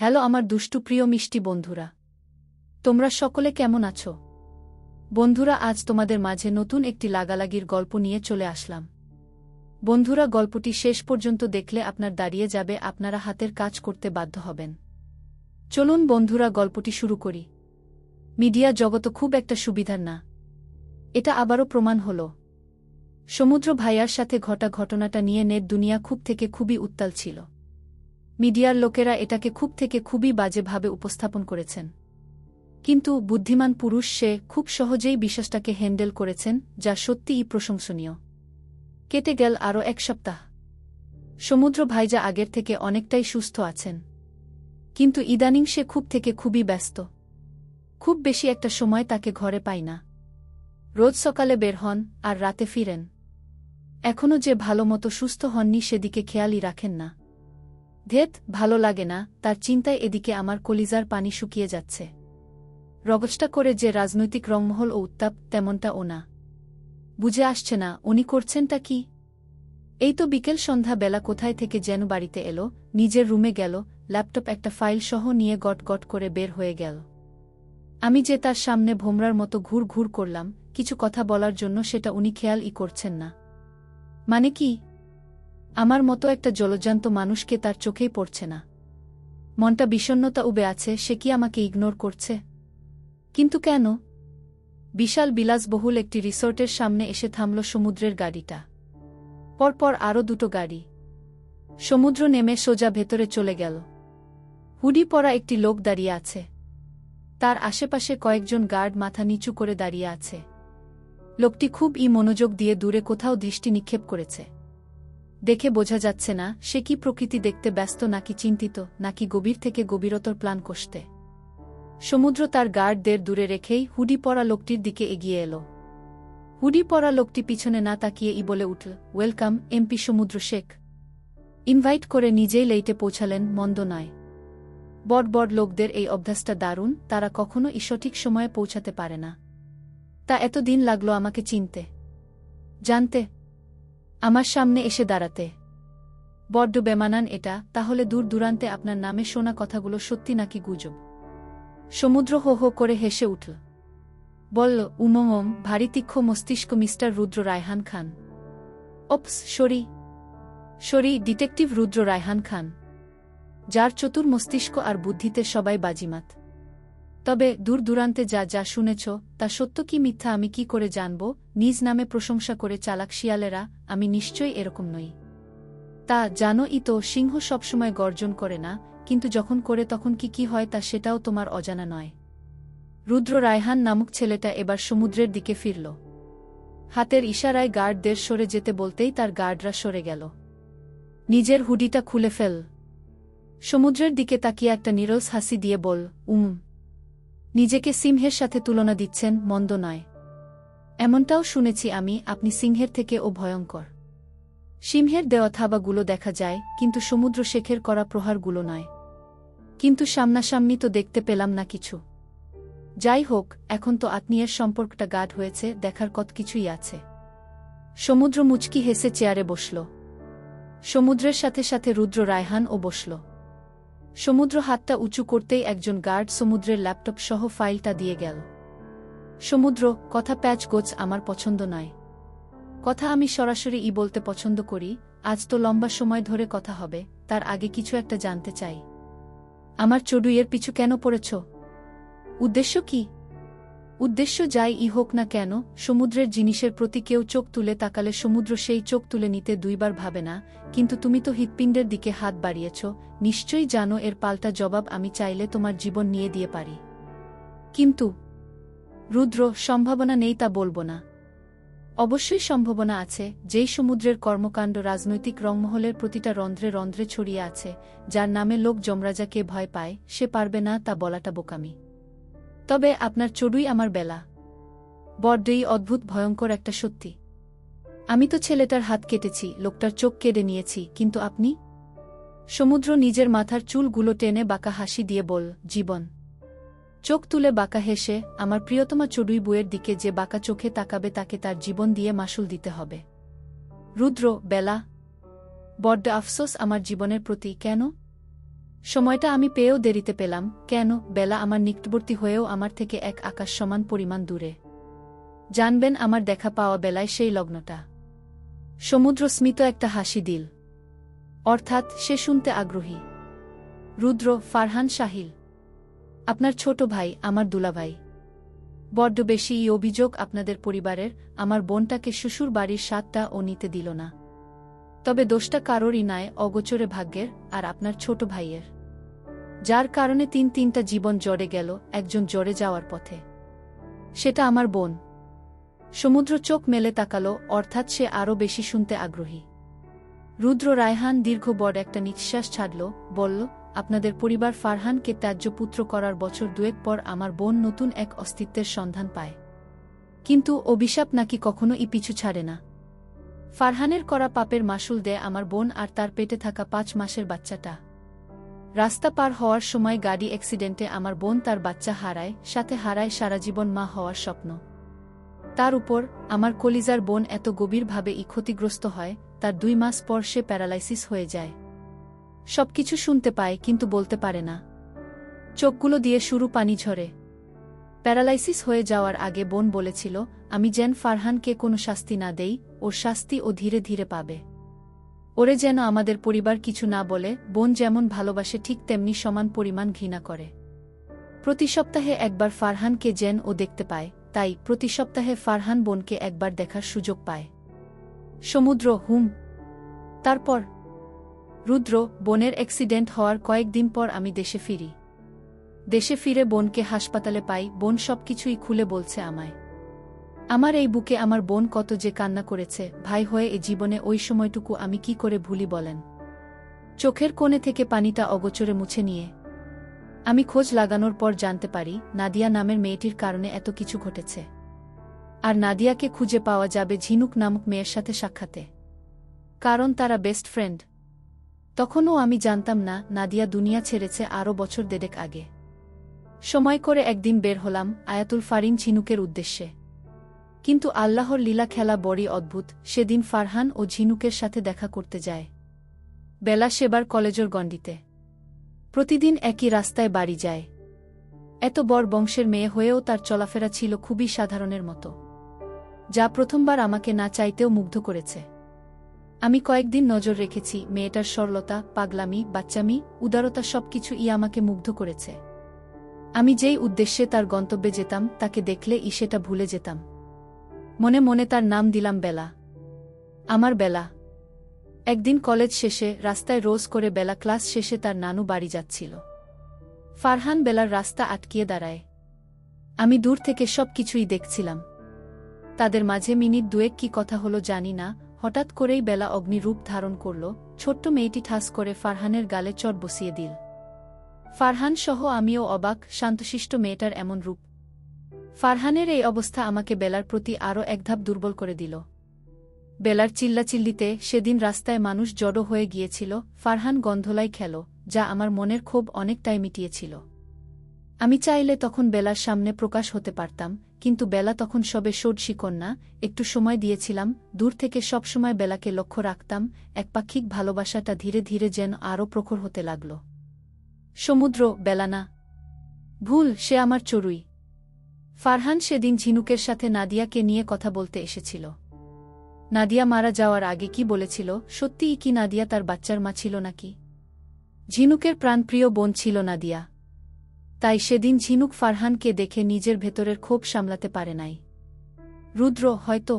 Hello আমার দুষ্টু প্রিয় মিষ্টি বন্ধুরা, তোমরা সকলে কেমন আছো? বন্ধুরা, আজ তোমাদের মাঝে নতুন একটি লাগালাগির গল্প নিয়ে চলে আসলাম। বন্ধুরা, গল্পটি শেষ পর্যন্ত দেখলে আপনার দাঁড়িয়ে যাবে, আপনারা হাতের কাজ করতে বাধ্য হবেন। চলুন বন্ধুরা, গল্পটি শুরু করি। মিডিয়া জগৎ খুব একটা সুবিধার না, এটা আবারও প্রমাণ হল। সমুদ্র ভাইয়ার সাথে ঘটা ঘটনাটা নিয়ে নেট দুনিয়া খুব থেকে খুবই উত্তাল ছিল। মিডিয়ার লোকেরা এটাকে খুব থেকে খুবই বাজেভাবে উপস্থাপন করেছেন, কিন্তু বুদ্ধিমান পুরুষ সে খুব সহজেই বিশ্বাসটাকে হ্যান্ডেল করেছেন, যা সত্যিই প্রশংসনীয়। কেটে গেল আরও এক সপ্তাহ। সমুদ্র ভাইজা আগের থেকে অনেকটাই সুস্থ আছেন, কিন্তু ইদানিং সে খুব থেকে খুবই ব্যস্ত। খুব বেশি একটা সময় তাকে ঘরে পাই না। রোজ সকালে বের হন আর রাতে ফিরেন। এখনও যে ভালোমতো সুস্থ হননি সেদিকে খেয়ালই রাখেন না। ধেত, ভালো লাগে না তার চিন্তায়। এদিকে আমার কলিজার পানি শুকিয়ে যাচ্ছে। রগজটা করে যে রাজনৈতিক রংমহল ও উত্তাপ, তেমনটা ও না। বুঝে আসছে না উনি করছেনটা কি। এই তো বিকেল সন্ধ্যা বেলা কোথায় থেকে যেন বাড়িতে এলো, নিজের রুমে গেল, ল্যাপটপ একটা ফাইল সহ নিয়ে গট গট করে বের হয়ে গেল। আমি যে তার সামনে ভোমরার মতো ঘুর ঘুর করলাম কিছু কথা বলার জন্য, সেটা উনি খেয়ালই করছেন না। মানে কি? আমার মতো একটা জলজান্ত মানুষকে তার চোখেই পড়ছে না। মনটা বিষণ্ণতা উবে আছে, সে কি আমাকে ইগনোর করছে? কিন্তু কেন? বিশাল বিলাসবহুল একটি রিসোর্টের সামনে এসে থামল সমুদ্রের গাড়িটা। পরপর আরও দুটো গাড়ি। সমুদ্র নেমে সোজা ভেতরে চলে গেল। হুডি পরা একটি লোক দাঁড়িয়ে আছে। তার আশেপাশে কয়েকজন গার্ড মাথা নিচু করে দাঁড়িয়ে আছে। লোকটি খুবই মনোযোগ দিয়ে দূরে কোথাও দৃষ্টি নিক্ষেপ করেছে। দেখে বোঝা যাচ্ছে না সে কি প্রকৃতি দেখতে ব্যস্ত, নাকি চিন্তিত, নাকি গভীর থেকে গভীরতর প্ল্যান কষতে। সমুদ্র তার গার্ডদের দূরে রেখেই হুডি পরা লোকটির দিকে এগিয়ে এলো। হুডি পরা লোকটি পিছনে না তাকিয়েই বলে উঠল, ওয়েলকাম এমপি সমুদ্র শেখ। ইনভাইট করে নিজেই লেইটে পৌঁছালেন, মন্দ নয়। বড় বড় লোকদের এই অভ্যাসটা দারুণ, তারা কখনো সঠিক সময়ে পৌঁছাতে পারে না। তা এতদিন লাগলো আমাকে চিনতে, জানতে, আমার সামনে এসে দাঁড়াতে। বড্ড বেমানান এটা। তাহলে দূর দূরান্তে আপনার নামে শোনা কথাগুলো সত্যি নাকি গুজব? সমুদ্র হো হো করে হেসে উঠল। বলল, উমম, ভারী তীক্ষ্ণ মস্তিষ্ক মিস্টার রুদ্র রায়হান খান। ওপস, সরি, ডিটেকটিভ রুদ্র রায়হান খান, যার চতুর মস্তিষ্ক আর বুদ্ধিতে সবাই বাজিমাত। তবে দূর দূরান্তে যা যা শুনেছ তা সত্য কি মিথ্যা আমি কি করে জানব? নিজ নামে প্রশংসা করে চালাক শিয়ালেরা, আমি নিশ্চয়ই এরকম নই। তা জানোই তো, সিংহ সবসময় গর্জন করে না, কিন্তু যখন করে তখন কি হয় তা সেটাও তোমার অজানা নয়। রুদ্র রায়হান নামক ছেলেটা এবার সমুদ্রের দিকে ফিরল। হাতের ইশারায় গার্ডদের সরে যেতে বলতেই তার গার্ডরা সরে গেল। নিজের হুডিটা খুলে ফেল। সমুদ্রের দিকে তাকিয়ে একটা নিরস হাসি দিয়ে বল, নিজেকে সিংহের সাথে তুলনা দিচ্ছেন, মন্দ নয়। এমনটাও শুনেছি আমি, আপনি সিংহের থেকে ও ভয়ঙ্কর। সিংহের দেওয়া থাবাগুলো দেখা যায়, কিন্তু সমুদ্র শেখের করা প্রহারগুলো নয়। কিন্তু সামনাসামনি তো দেখতে পেলাম না কিছু। যাই হোক, এখন তো আত্মীয়ের সম্পর্কটা গাঢ় হয়েছে, দেখার কত কিছুই আছে। সমুদ্র মুচকি হেসে চেয়ারে বসল। সমুদ্রের সাথে সাথে রুদ্র রায়হানও বসল। সমুদ্র হাতটা উঁচু করতেই একজন গার্ড সমুদ্রের ল্যাপটপ সহ ফাইলটা দিয়ে গেল। সমুদ্র, কথা প্যাচ গোছ আমার পছন্দ নয়। কথা আমি সরাসরি বলতে পছন্দ করি। আজ তো লম্বা সময় ধরে কথা হবে, তার আগে কিছু একটা জানতে চাই। আমার চড়ুইয়ের পিছু কেন পড়েছ? উদ্দেশ্য কি? উদ্দেশ্য যাই হোক না কেন, সমুদ্রের জিনিসের প্রতি কেউ চোখ তুলে তাকালে সমুদ্র সেই চোখ তুলে নিতে দুইবার ভাবে না। কিন্তু তুমি তো হৃৎপিণ্ডের দিকে হাত বাড়িয়েছ, নিশ্চয়ই জানো এর পাল্টা জবাব আমি চাইলে তোমার জীবন নিয়ে দিয়ে পারি। কিন্তু রুদ্র, সম্ভাবনা নেই তা বলবো না। অবশ্যই সম্ভাবনা আছে। যেই সমুদ্রের কর্মকাণ্ড রাজনৈতিক রংমহলের প্রতিটা রন্ধ্রে রন্ধ্রে ছড়িয়ে আছে, যার নামে লোক যমরাজাকে ভয় পায়, সে পারবে না তা বলাটা বোকামি। তবে আপনার চড়ুই আমার বেলা বড্ডই অদ্ভুত, ভয়ঙ্কর একটা সত্যি। আমি তো ছেলেটার হাত কেটেছি, লোকটার চোখ কেড়ে নিয়েছি, কিন্তু আপনি? সমুদ্র নিজের মাথার চুলগুলো টেনে বাঁকা হাসি দিয়ে বল, জীবন। চোখ তুলে বাঁকা হেসে, আমার প্রিয়তমা চড়ুই বউয়ের দিকে যে বাঁকা চোখে তাকাবে তাকে তার জীবন দিয়ে মাসুল দিতে হবে। রুদ্র, বেলা, বড্ড আফসোস আমার জীবনের প্রতি। কেন? সময়টা আমি পেয়েও দেরিতে পেলাম কেন? বেলা আমার নিকটবর্তী হয়েও আমার থেকে এক আকাশ সমান পরিমাণ দূরে। জানবেন, আমার দেখা পাওয়া বেলায় সেই লগ্নটা। সমুদ্র স্মিত একটা হাসি দিল। অর্থাৎ সে শুনতে আগ্রহী। রুদ্র, ফারহান সাহিল, আপনার ছোট ভাই, আমার দুলাভাই। বড্ড বেশি অভিযোগ আপনাদের পরিবারের। আমার বোনটাকে শ্বশুর বাড়ির স্বাদটা ও নিতে দিল না। তবে দোষটা কারোরই নয়, অগোচরে ভাগ্যের আর আপনার ছোট ভাইয়ের, যার কারণে তিনটা জীবন জ্বরে গেল একজন জ্বরে যাওয়ার পথে। সেটা আমার বোন। সমুদ্র চোখ মেলে তাকালো, অর্থাৎ সে আরও বেশি শুনতে আগ্রহী। রুদ্র রায়হান দীর্ঘ বড় একটা নিঃশ্বাস ছাড়ল, বলল, আপনাদের পরিবার ফারহানকে ত্যায্য পুত্র করার বছর দুয়েক পর আমার বোন নতুন এক অস্তিত্বের সন্ধান পায়। কিন্তু অভিশাপ নাকি কখনো পিছু ছাড়ে না। ফারহানের করা পাপের মাসুল দেয় আমার বোন আর তার পেটে থাকা 5 মাসের বাচ্চাটা। রাস্তা পার হওয়ার সময় গাড়ি অ্যাক্সিডেন্টে আমার বোন তার বাচ্চা হারায়, সাথে হারায় সারাজীবন মা হওয়ার স্বপ্ন। তার উপর আমার কলিজার বোন এত গভীরভাবে ক্ষতিগ্রস্ত হয়, তার 2 মাস পর সে প্যারালাইসিস হয়ে যায়। সবকিছু শুনতে পায় কিন্তু বলতে পারে না। চোখগুলো দিয়ে শুরু পানি ঝরে। প্যারালাইসিস হয়ে যাওয়ার আগে বোন বলেছিল, আমি যেন ফারহানকে কোনো শাস্তি না দেই, ওর শাস্তি ও ধীরে ধীরে পাবে। ওরে যেন আমাদের পরিবার কিছু না বলে। বোন যেমন ভালোবাসে ঠিক তেমনি সমান পরিমাণ ঘৃণা করে। প্রতি সপ্তাহে একবার ফারহানকে যেন ও দেখতে পায়, তাই প্রতি সপ্তাহে ফারহান বোনকে একবার দেখার সুযোগ পায়। সমুদ্র, তারপর রুদ্র, বোনের অ্যাক্সিডেন্ট হওয়ার কয়েকদিন পর আমি দেশে ফিরি। দেশে ফিরে বোনকে হাসপাতালে পাই। বোন সবকিছুই খুলে বলছে আমায়। আমার এই বুকে আমার বোন কত যে কান্না করেছে ভাই হয়ে এ জীবনে, ওই সময়টুকু আমি কি করে ভুলি বলেন। চোখের কোণে থেকে পানিটা অগোচরে মুছে নিয়ে আমি খোঁজ লাগানোর পর জানতে পারি, নাদিয়া নামের মেয়েটির কারণে এত কিছু ঘটেছে। আর নাদিয়াকে খুঁজে পাওয়া যাবে ঝিনুক নামক মেয়ের সাথে সাক্ষাতে, কারণ তারা বেস্ট ফ্রেন্ড। তখনও আমি জানতাম না নাদিয়া দুনিয়া ছেড়েছে আরও বছর দেড়েক আগে। সময় করে একদিন বের হলাম আয়াতুল ফারিন ঝিনুকের উদ্দেশ্যে। কিন্তু আল্লাহর লীলা খেলা বড়ই অদ্ভুত। সেদিন ফারহান ও ঝিনুকের সাথে দেখা করতে যায় বেলা সেবার কলেজের গণ্ডিতে। প্রতিদিন একই রাস্তায় বাড়ি যায়। এত বড় বংশের মেয়ে হয়েও তার চলাফেরা ছিল খুবই সাধারণের মতো, যা প্রথমবার আমাকে না চাইতেও মুগ্ধ করেছে। আমি কয়েকদিন নজর রেখেছি। মেয়েটার সরলতা, পাগলামি, বাচ্চামি, উদারতা সবকিছুই আমাকে মুগ্ধ করেছে। আমি যেই উদ্দেশ্যে তার গন্তব্যে যেতাম, তাকে দেখলে সেটা ভুলে যেতাম। মনে মনে তার নাম দিলাম বেলা। আমার বেলা। একদিন কলেজ শেষে রাস্তায় রোজ করে বেলা ক্লাস শেষে তার নানু বাড়ি যাচ্ছিল। ফারহান বেলার রাস্তা আটকিয়ে দাঁড়ায়। আমি দূর থেকে সব কিছুই দেখছিলাম। তাদের মাঝে মিনিট দুয়েক কি কথা হলো জানি না। হঠাৎ করেই বেলা অগ্নিরূপ ধারণ করল। ছোট্ট মেয়েটি ঠাস করে ফারহানের গালে চট বসিয়ে দিল। ফারহান সহ আমিও অবাক, শান্তশিষ্ট মেয়েটার এমন রূপ। ফারহানের এই অবস্থা আমাকে বেলার প্রতি আরও একধাপ দুর্বল করে দিল। বেলার চিল্লাচিল্লিতে সেদিন রাস্তায় মানুষ জড়ো হয়ে গিয়েছিল। ফারহান গন্ধলাই খেল, যা আমার মনের ক্ষোভ অনেকটাই মিটিয়েছিল। আমি চাইলে তখন বেলার সামনে প্রকাশ হতে পারতাম, কিন্তু বেলা তখন সবে ষোড়শী কন্যা। একটু সময় দিয়েছিলাম। দূর থেকে সবসময় বেলাকে লক্ষ্য রাখতাম। একপাক্ষিক ভালোবাসাটা ধীরে ধীরে যেন আরও প্রখর হতে লাগল। সমুদ্র, বেলা না, ভুল, সে আমার চড়ুই। ফারহান সেদিন ঝিনুকের সাথে নাদিয়াকে নিয়ে কথা বলতে এসেছিল। নাদিয়া মারা যাওয়ার আগে কি বলেছিল? সত্যিই কি নাদিয়া তার বাচ্চার মা ছিল নাকি? ঝিনুকের প্রাণপ্রিয় বোন ছিল নাদিয়া। তাই সেদিন ঝিনুক ফারহানকে দেখে নিজের ভেতরের ক্ষোভ সামলাতে পারে নাই। রুদ্র, হয়তো।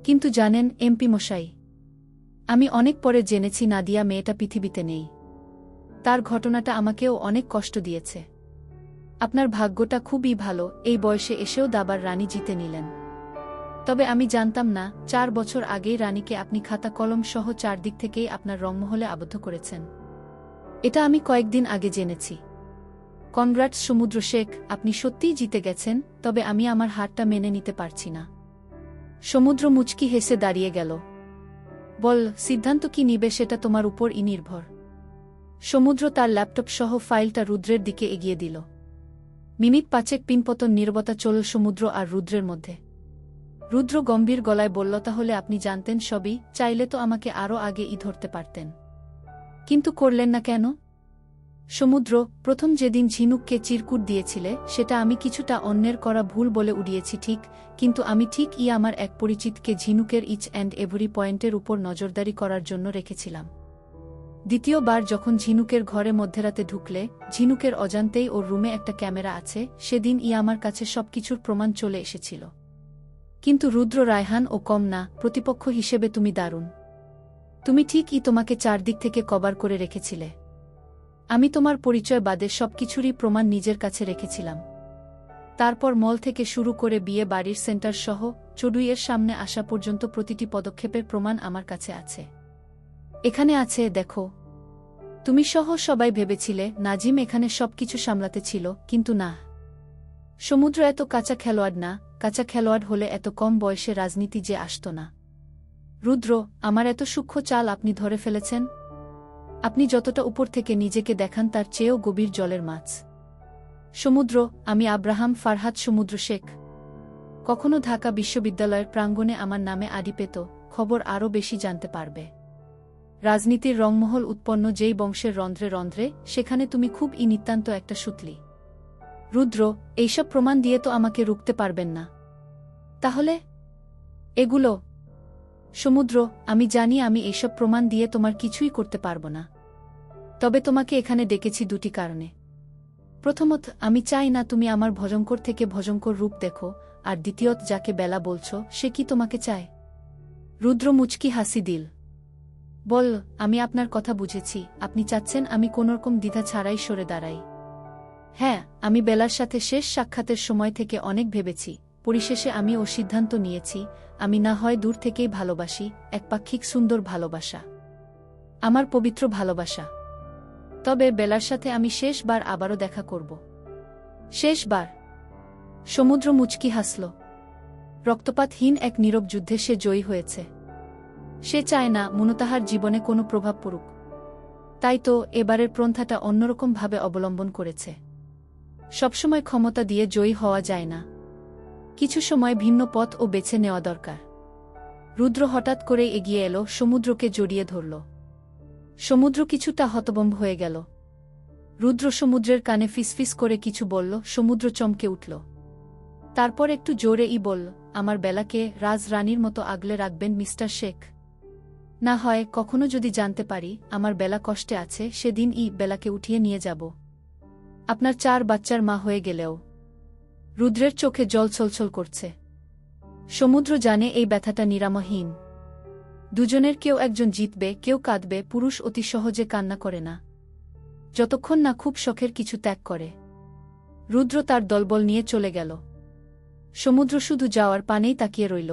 কিন্তু জানেন এমপি মশাই, আমি অনেক পরে জেনেছি নাদিয়া মেয়েটা পৃথিবীতে নেই। তার ঘটনাটা আমাকেও অনেক কষ্ট দিয়েছে। আপনার ভাগ্যটা খুবই ভালো, এই বয়সে এসেও দাবার রানী জিতে নিলেন। তবে আমি জানতাম না 4 বছর আগেই রানীকে আপনি খাতা কলম সহ চারদিক থেকেই আপনার রংমহলে আবদ্ধ করেছেন। এটা আমি কয়েকদিন আগে জেনেছি। কনগ্রাটস সমুদ্র শেখ, আপনি সত্যিই জিতে গেছেন। তবে আমি আমার হারটা মেনে নিতে পারছি না। সমুদ্র মুচকি হেসে দাঁড়িয়ে গেল। বল, সিদ্ধান্ত কি নিবে সেটা তোমার উপরই নির্ভর। সমুদ্র তার ল্যাপটপ সহ ফাইলটা রুদ্রের দিকে এগিয়ে দিল। মিনিট 5 পিনপতন নীরবতা চলল সমুদ্র আর রুদ্রের মধ্যে। রুদ্র গম্ভীর গলায় বলল, তাহলে আপনি জানতেন সবই? চাইলে তো আমাকে আরও আগে ধরতে পারতেন। কিন্তু করলেন না কেন? সমুদ্র, প্রথম যেদিন ঝিনুককে চিরকুট দিয়েছিলে সেটা আমি কিছুটা অন্যের করা ভুল বলে উড়িয়েছি ঠিক, কিন্তু আমি ঠিকই আমার এক পরিচিতকে ঝিনুকের ইচ অ্যান্ড এভরি পয়েন্টের উপর নজরদারি করার জন্য রেখেছিলাম। দ্বিতীয়বার যখন ঝিনুকের ঘরে মধ্যরাতে ঢুকলে, ঝিনুকের অজান্তেই ওর রুমে একটা ক্যামেরা আছে, সেদিন আমার কাছে সবকিছুর প্রমাণ চলে এসেছিল। কিন্তু রুদ্র, রায়হান ও কম না, প্রতিপক্ষ হিসেবে তুমি দারুণ। তুমি ঠিকই তোমাকে চারদিক থেকে কভার করে রেখেছিলে। আমি তোমার পরিচয় বাদে সবকিছুরই প্রমাণ নিজের কাছে রেখেছিলাম। তারপর মল থেকে শুরু করে বিয়ে বাড়ির সেন্টার সহ চড়ুইয়ের সামনে আসা পর্যন্ত প্রতিটি পদক্ষেপের প্রমাণ আমার কাছে আছে। এখানে আছে, দেখো। তুমি সহ সবাই ভেবেছিলে নাজিম এখানে সবকিছু সামলাতে ছিল, কিন্তু না। সমুদ্র এত কাঁচা খেলোয়াড় না, কাঁচা খেলোয়াড় হলে এত কম বয়সে রাজনীতি যে আসত না। রুদ্র, আমার এত সূক্ষ্ম চাল আপনি ধরে ফেলেছেন। আপনি যতটা উপর থেকে নিজেকে দেখান তার চেয়েও গভীর জলের মাছ। সমুদ্র, আমি আব্রাহাম ফারহাদ সমুদ্র শেখ। কখনো ঢাকা বিশ্ববিদ্যালয়ের প্রাঙ্গণে আমার নামে আড়ি পেত, খবর আরও বেশি জানতে পারবে। রাজনীতির রংমহল উৎপন্ন যেই বংশের রন্ধ্রে রন্ধ্রে, সেখানে তুমি খুব নিতান্ত একটা সুতলি। রুদ্র, এইসব প্রমাণ দিয়ে তো আমাকে রুখতে পারবেন না। তাহলে এগুলো? সমুদ্র, আমি জানি আমি এইসব প্রমাণ দিয়ে তোমার কিছুই করতে পারব না। তবে তোমাকে এখানে ডেকেছি দুটি কারণে। প্রথমত, আমি চাই না তুমি আমার ভয়ঙ্কর থেকে ভয়ঙ্কর রূপ দেখো, আর দ্বিতীয়ত, যাকে বেলা বলছো সে কি তোমাকে চায়? রুদ্র মুচকি হাসি দিল। বল, আমি আপনার কথা বুঝেছি, আপনি চাচ্ছেন আমি কোনোরকম দ্বিধা ছাড়াই সরে দাঁড়াই। হ্যাঁ, আমি বেলার সাথে শেষ সাক্ষাতের সময় থেকে অনেক ভেবেছি, পরিশেষে আমি ও সিদ্ধান্ত নিয়েছি, আমি না হয় দূর থেকেই ভালোবাসি, একপাক্ষিক সুন্দর ভালোবাসা, আমার পবিত্র ভালোবাসা। তবে বেলার সাথে আমি শেষবার আবারও দেখা করব। শেষবার? সমুদ্র মুচকি হাসল। রক্তপাতহীন এক নীরব যুদ্ধে সে জয়ী হয়েছে। সে চায় না মুনতাহার জীবনে কোনো প্রভাব পড়ুক। তাই তো এবারের পন্থাটা অন্যরকমভাবে অবলম্বন করেছে। সবসময় ক্ষমতা দিয়ে জয়ী হওয়া যায় না, কিছু সময় ভিন্ন পথ ও বেছে নেওয়া দরকার। রুদ্র হঠাৎ করেই এগিয়ে এলো, সমুদ্রকে জড়িয়ে ধরল। সমুদ্র কিছুটা হতভম্ব হয়ে গেল। রুদ্র সমুদ্রের কানে ফিসফিস করে কিছু বলল, সমুদ্র চমকে উঠল। তারপর একটু জোরেই বলল, আমার বেলাকে রাজরানীর মতো আগলে রাখবেন মিস্টার শেখ। না হয় কখনো যদি জানতে পারি আমার বেলা কষ্টে আছে, সেদিন বেলাকে উঠিয়ে নিয়ে যাব, আপনার 4 বাচ্চার মা হয়ে গেলেও। রুদ্রের চোখে জল ছলছল করছে। সমুদ্র জানে এই ব্যথাটা নিরাময়হীন। দুজনের কেউ একজন জিতবে, কেউ কাঁদবে। পুরুষ অতি সহজে কান্না করে না, যতক্ষণ না খুব শখের কিছু ত্যাগ করে। রুদ্র তার দলবল নিয়ে চলে গেল। সমুদ্র শুধু যাওয়ার পানেই তাকিয়ে রইল।